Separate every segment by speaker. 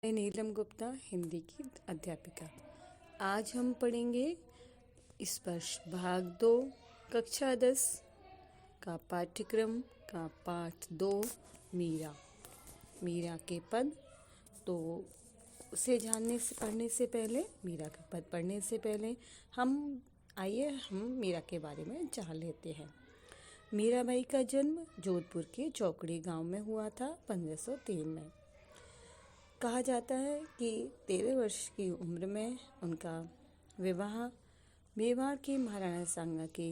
Speaker 1: मैं नीलम गुप्ता, हिंदी की अध्यापिका। आज हम पढ़ेंगे स्पर्श भाग 2, कक्षा 10 का पाठ्यक्रम का पाठ 2, मीरा के पद। तो उसे पढ़ने से पहले, मीरा के पद पढ़ने से पहले हम मीरा के बारे में जान लेते हैं। मीराबाई का जन्म जोधपुर के चौकड़ी गांव में हुआ था 1503 में। कहा जाता है कि 13 वर्ष की उम्र में उनका विवाह मेवाड़ के महाराणा सांगा के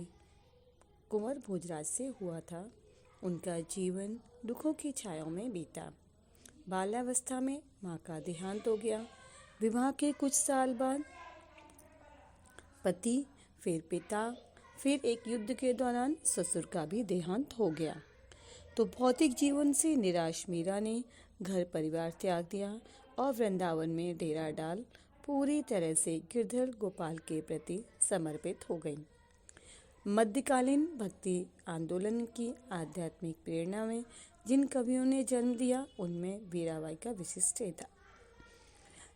Speaker 1: कुंवर भोजराज से हुआ था। उनका जीवन दुखों की छायाओं में बीता। बाल्यावस्था में माँ का देहांत हो गया। विवाह के कुछ साल बाद पति, फिर पिता, फिर एक युद्ध के दौरान ससुर का भी देहांत हो गया। तो भौतिक जीवन से निराश मीरा ने घर परिवार त्याग दिया और वृंदावन में डेरा डाल पूरी तरह से गिरधर गोपाल के प्रति समर्पित हो गई। मध्यकालीन भक्ति आंदोलन की आध्यात्मिक प्रेरणा में जिन कवियों ने जन्म दिया उनमें मीराबाई का विशिष्ट था।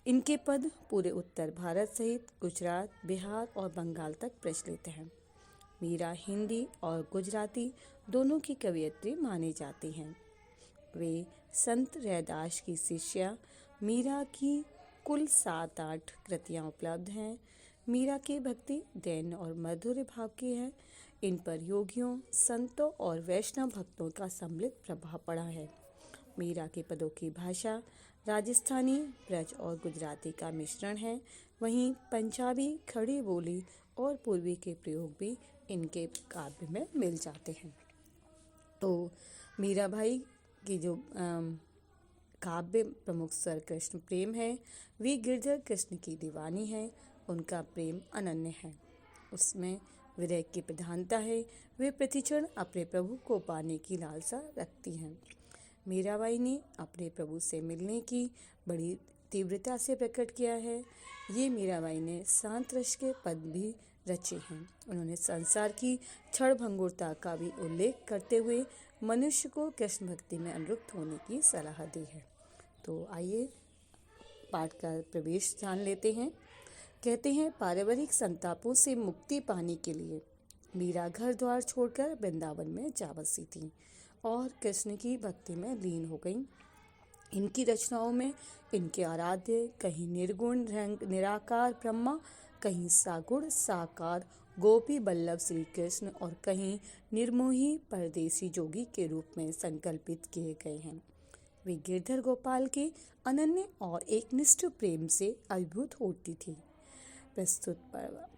Speaker 1: इनके पद पूरे उत्तर भारत सहित गुजरात, बिहार और बंगाल तक प्रचलित हैं। मीरा हिंदी और गुजराती दोनों की कवयित्री मानी जाती हैं। वे संत रैदास की शिष्या। मीरा की कुल 7-8 कृतियाँ उपलब्ध हैं। मीरा की भक्ति दैन्य और मधुर भाव की है। इन पर योगियों, संतों और वैष्णव भक्तों का सम्मिलित प्रभाव पड़ा है। मीरा के पदों की भाषा राजस्थानी, ब्रज और गुजराती का मिश्रण है। वहीं पंजाबी, खड़ी बोली और पूर्वी के प्रयोग भी इनके काव्य में मिल जाते हैं। तो मीराबाई की जो काव्य प्रमुख स्वर कृष्ण प्रेम है, वे गिरधर कृष्ण की दीवानी है। उनका प्रेम अनन्य है, उसमें विरह की प्रधानता है। वे प्रतिक्षण अपने प्रभु को पाने की लालसा रखती हैं। मीराबाई ने अपने प्रभु से मिलने की बड़ी तीव्रता से प्रकट किया है। ये मीराबाई ने शांत रस के पद भी रचे हैं। उन्होंने संसार की क्षण भंगुरता का भी उल्लेख करते हुए मनुष्य को कृष्ण भक्ति में अनुरक्त होने की सलाह दी है। तो आइए पाठ का प्रवेश जान लेते हैं। कहते हैं, पारिवारिक संतापों से मुक्ति पाने के लिए मीरा घर द्वार छोड़कर वृंदावन में जा बसी थी और कृष्ण की भक्ति में लीन हो गई। इनकी रचनाओं में इनके आराध्य कहीं निर्गुण निराकार ब्रह्मा, कहीं सागुण साकार गोपी बल्लभ श्री कृष्ण और कहीं निर्मोही परदेसी जोगी के रूप में संकल्पित किए गए हैं। वे गिरधर गोपाल के अनन्य और एकनिष्ठ प्रेम से अभिभूत होती थी। प्रस्तुत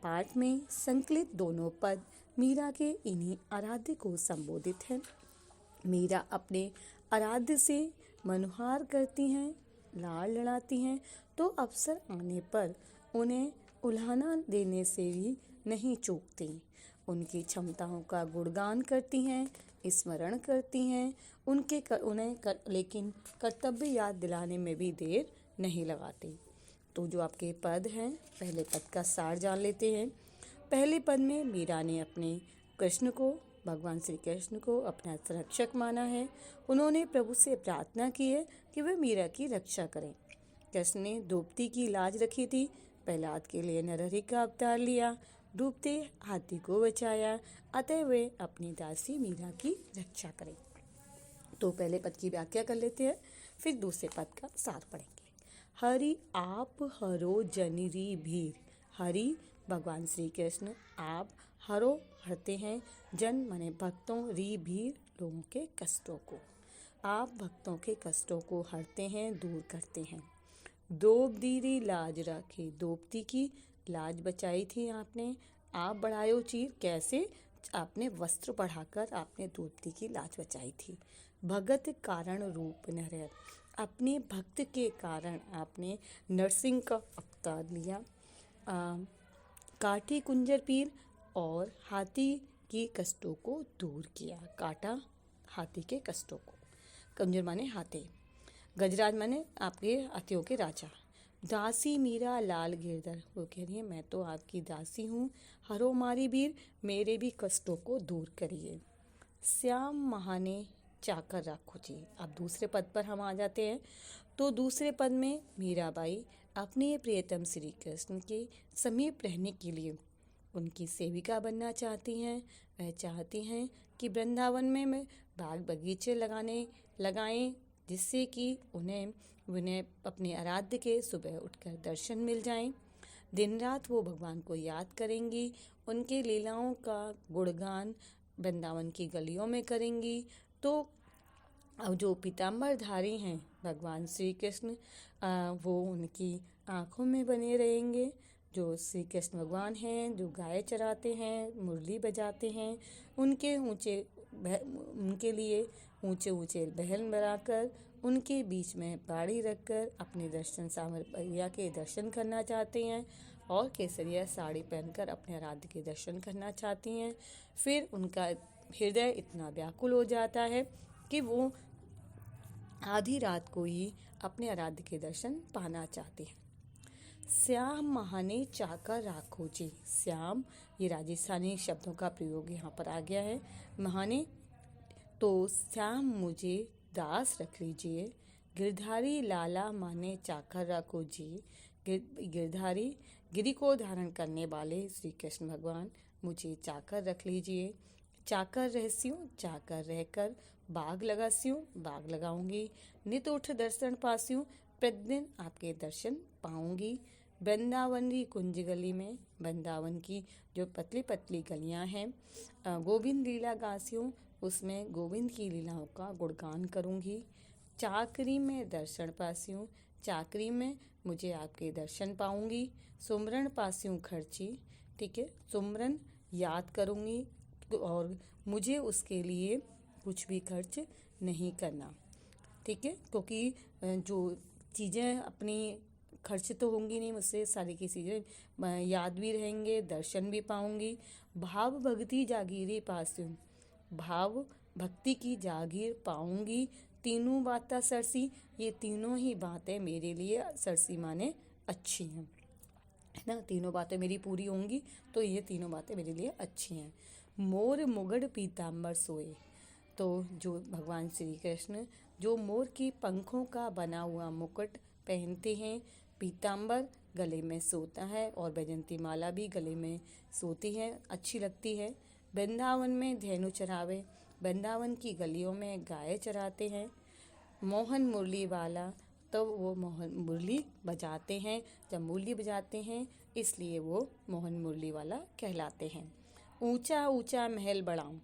Speaker 1: पाठ में संकलित दोनों पद मीरा के इन्हीं आराध्य को संबोधित हैं। मीरा अपने आराध्य से मनुहार करती हैं, लाड़ लड़ाती हैं, तो अवसर आने पर उन्हें उल्हाना देने से भी नहीं चूकती। उनकी क्षमताओं का गुणगान करती हैं, स्मरण करती हैं, लेकिन कर्तव्य याद दिलाने में भी देर नहीं लगाती। तो जो आपके पद हैं, पहले पद का सार जान लेते हैं। पहले पद में मीरा ने अपने कृष्ण को, भगवान श्री कृष्ण को अपना संरक्षक माना है। उन्होंने प्रभु से प्रार्थना की है कि वह मीरा की रक्षा करें। कृष्ण ने द्रौपदी की लाज रखी थी। प्रहलाद के लिए नरहरि का अवतार लिया। डूबते हाथी को बचाया, अतः वे अपनी दासी मीरा की रक्षा करें। तो पहले पद की व्याख्या कर लेते हैं, फिर दूसरे पद का सार पढ़ेंगे। हरि आप हरो जनिरी भीर। हरि भगवान श्री कृष्ण, आप हरो हरते हैं, जन माने भक्तों, री भीर लोगों के कष्टों को। आप भक्तों के कष्टों को हरते हैं, दूर करते हैं। द्रौपदी री लाज रखे। द्रौपदी की लाज बचाई थी आपने। आप बढ़ायो चीर, कैसे? आपने वस्त्र बढ़ाकर आपने द्रौपदी की लाज बचाई थी। भगत कारण रूप नरहर। अपने भक्त के कारण आपने नरसिंह का अवतार लिया। काटी कुंजर पीर और हाथी के कष्टों को दूर किया। काटा हाथी के कष्टों को, कुंजर माने हाथी, गजराज माने आपके हाथियों के राजा। दासी मीरा लाल गिरधर, वो कह रही है मैं तो आपकी दासी हूँ, हरो मारी वीर, मेरे भी कष्टों को दूर करिए। श्याम महाने चाकर राखो जी। अब दूसरे पद पर हम आ जाते हैं। तो दूसरे पद में मीराबाई अपने प्रियतम श्री कृष्ण के समीप रहने के लिए उनकी सेविका बनना चाहती हैं। वह चाहती हैं कि वृंदावन में मैं बाग बगीचे लगाएं, जिससे कि उन्हें अपने आराध्य के सुबह उठकर दर्शन मिल जाएं। दिन रात वो भगवान को याद करेंगी, उनके लीलाओं का गुणगान वृंदावन की गलियों में करेंगी। तो अब जो पीताम्बरधारी हैं भगवान श्री कृष्ण, वो उनकी आँखों में बने रहेंगे। जो श्री कृष्ण भगवान हैं, जो गाय चराते हैं, मुरली बजाते हैं, उनके लिए ऊंचे ऊंचे महल बनाकर उनके बीच में बाड़ी रखकर अपने दर्शन सामरिया के दर्शन करना चाहते हैं और केसरिया साड़ी पहनकर अपने आराध्य के दर्शन करना चाहती हैं। फिर उनका हृदय इतना व्याकुल हो जाता है कि वो आधी रात को ही अपने आराध्य के दर्शन पाना चाहते हैं। श्याम महाने चाकर राखो जी। श्याम, ये राजस्थानी शब्दों का प्रयोग यहाँ पर आ गया है। महाने, तो श्याम मुझे दास रख लीजिए। गिरधारी लाला माने चाकर राखो जी। गिरधारी, गिरि को धारण करने वाले श्री कृष्ण भगवान, मुझे चाकर रख लीजिए। चाकर रहस्यूं, चाकर रहकर बाग लगास्यूं, बाग लगाऊंगी। नित उठ दर्शन पास्यूं, प्रतिदिन आपके दर्शन पाऊंगी। वृंदावन की कुंज गली में, वृंदावन की जो पतली पतली गलियां हैं, गोविंद लीला गास्यूं, उसमें गोविंद की लीलाओं का गुणगान करूंगी। चाकरी में दर्शन पास्यूं, चाकरी में मुझे आपके दर्शन पाऊंगी। सुमरन पास्यूं खर्ची, ठीक है, सुमरन याद करूंगी और मुझे उसके लिए कुछ भी खर्च नहीं करना, ठीक है, क्योंकि जो चीज़ें अपनी खर्च तो होंगी नहीं मुझसे, सारी की चीज़ें याद भी रहेंगे, दर्शन भी पाऊंगी। भाव भक्ति जागीरी पास्यूं, भाव भक्ति की जागीर पाऊंगी। तीनों बातें सरसी, ये तीनों ही बातें मेरे लिए सरसी माने अच्छी हैं, है ना। तीनों बातें मेरी पूरी होंगी तो ये तीनों बातें मेरे लिए अच्छी हैं। मोर मुगड़ पीताम्बर सोए, तो जो भगवान श्री कृष्ण जो मोर की पंखों का बना हुआ मुकुट पहनते हैं, पीताम्बर गले में सोता है और बैजंती माला भी गले में सोती है, अच्छी लगती है। वृंदावन में धेनु चरावे, वृंदावन की गलियों में गाय चराते हैं। मोहन मुरली वाला, तो वो मोहन मुरली बजाते हैं, जब मुरली बजाते हैं इसलिए वो मोहन मुरली वाला कहलाते हैं। ऊंचा ऊंचा महल बढ़ाऊं,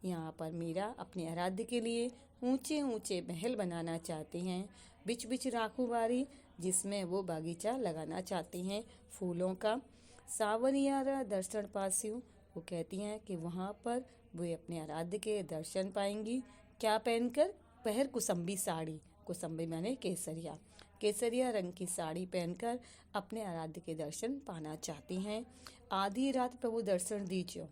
Speaker 1: यहाँ पर मीरा अपने आराध्य के लिए ऊंचे ऊंचे महल बनाना चाहती हैं। बिच बिच राखू बारी, जिसमें वो बागीचा लगाना चाहती हैं फूलों का। सावरियारा दर्शन पास्यूं, वो कहती हैं कि वहाँ पर वो अपने आराध्य के दर्शन पाएंगी। क्या पहनकर? पहर कुसुम्बी साड़ी, कुसुम्बी माने केसरिया, केसरिया रंग की साड़ी पहनकर अपने आराध्य के दर्शन पाना चाहती हैं। आधी रात प्रभु दर्शन दीजिए,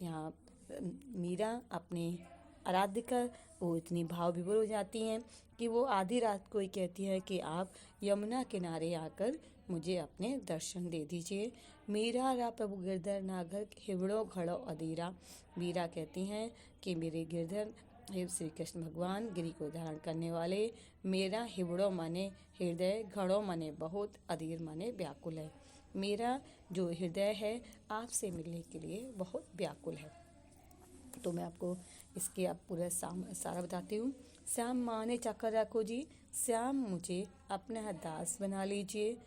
Speaker 1: यहाँ मीरा अपने आराध्य का वो इतनी भाव विभोर हो जाती हैं कि वो आधी रात को ही कहती है कि आप यमुना किनारे आकर मुझे अपने दर्शन दे दीजिए। मीरा रा प्रभु गिरधर नागर हिवड़ो घड़ो अधीरा, मीरा कहती हैं कि मेरे गिरधर हे श्री कृष्ण भगवान, गिरि को धारण करने वाले, मेरा हिवड़ो माने हृदय, घड़ो माने बहुत, अधीर माने व्याकुल है। मेरा जो हृदय है आपसे मिलने के लिए बहुत व्याकुल है। तो मैं आपको इसके अब पूरा सारा बताती हूँ। श्याम माने चाकर राखो जी, श्याम मुझे अपना दास बना लीजिए।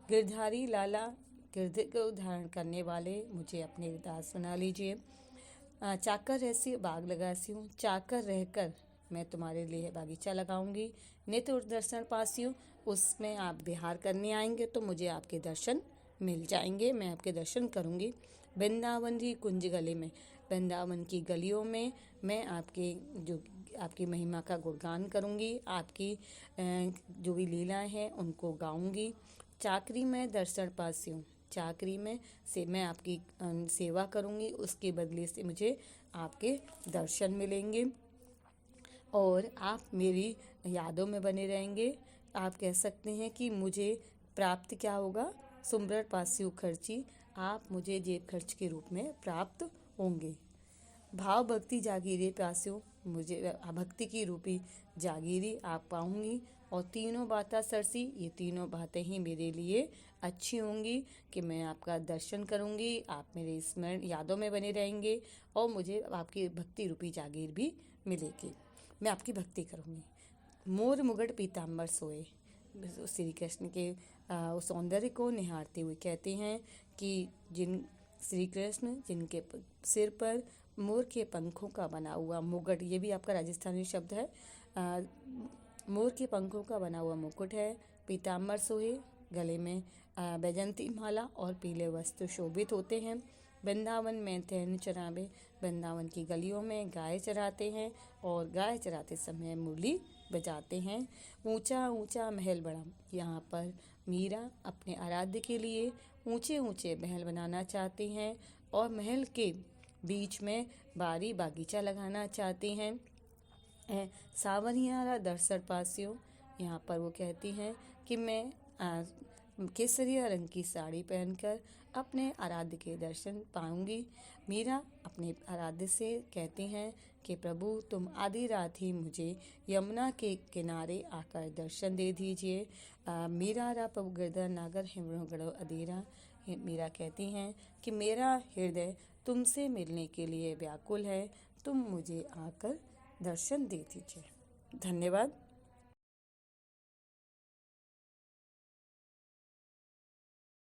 Speaker 1: गिरधारी लाला, गिरधर को धारण करने वाले, मुझे अपने दास बना लीजिए। चाकर रहसी बाग लगासी हूँ, चाकर रहकर मैं तुम्हारे लिए बागीचा लगाऊंगी। नित्य दर्शन पासी हूँ, उसमें आप विहार करने आएंगे तो मुझे आपके दर्शन मिल जाएंगे, मैं आपके दर्शन करूंगी। वृंदावन की कुंज गली में, वृंदावन की गलियों में मैं आपकी महिमा का गुणगान करूंगी, आपकी जो भी लीला है उनको गाऊंगी। चाकरी में दर्शन पासी हूँ, चाकरी में से मैं आपकी सेवा करूंगी, उसके बदले से मुझे आपके दर्शन मिलेंगे और आप मेरी यादों में बने रहेंगे। आप कह सकते हैं कि मुझे प्राप्त क्या होगा, सुमरन पास्यु खर्ची, आप मुझे जेब खर्च के रूप में प्राप्त होंगे। भाव भक्ति जागीरे पास्यु, मुझे भक्ति की रूपी जागीरी आप पाऊंगी, और तीनों बातें सरसी, ये तीनों बातें ही मेरे लिए अच्छी होंगी कि मैं आपका दर्शन करूंगी, आप मेरे स्मरण यादों में बने रहेंगे और मुझे आपकी भक्ति रूपी जागीर भी मिलेगी। मैं आपकी भक्ति करूंगी। मोर मुगट पीताम्बर सोए, श्री कृष्ण के उस सौंदर्य को निहारते हुए कहते हैं कि जिन श्री कृष्ण जिनके सिर पर मोर के पंखों का बना हुआ मुकुट, ये भी आपका राजस्थानी शब्द है, मोर के पंखों का बना हुआ मुकुट है, पीताम्बर सोहे, गले में बैजंती माला और पीले वस्त्र शोभित होते हैं, वृंदावन में तैन चरावे, वृंदावन की गलियों में गाय चराते हैं और गाय चराते समय मुरली बजाते हैं। ऊंचा ऊंचा महल बड़ा, यहाँ पर मीरा अपने आराध्य के लिए ऊंचे ऊंचे महल बनाना चाहती हैं और महल के बीच में बारी बागीचा लगाना चाहती हैं। सावरियारा दरसर पासियो, यहाँ पर वो कहती हैं कि मैं केसरिया रंग की साड़ी पहनकर अपने आराध्य के दर्शन पाऊंगी। मीरा अपने आराध्य से कहती हैं कि प्रभु तुम आधी रात ही मुझे यमुना के किनारे आकर दर्शन दे दीजिए। मीरा रा प्रभु गिरधर नागर हिमरो गढ़ो अधीरा, मीरा कहती हैं कि मेरा हृदय तुमसे मिलने के लिए व्याकुल है, तुम मुझे आकर दर्शन दे दीजिए। धन्यवाद।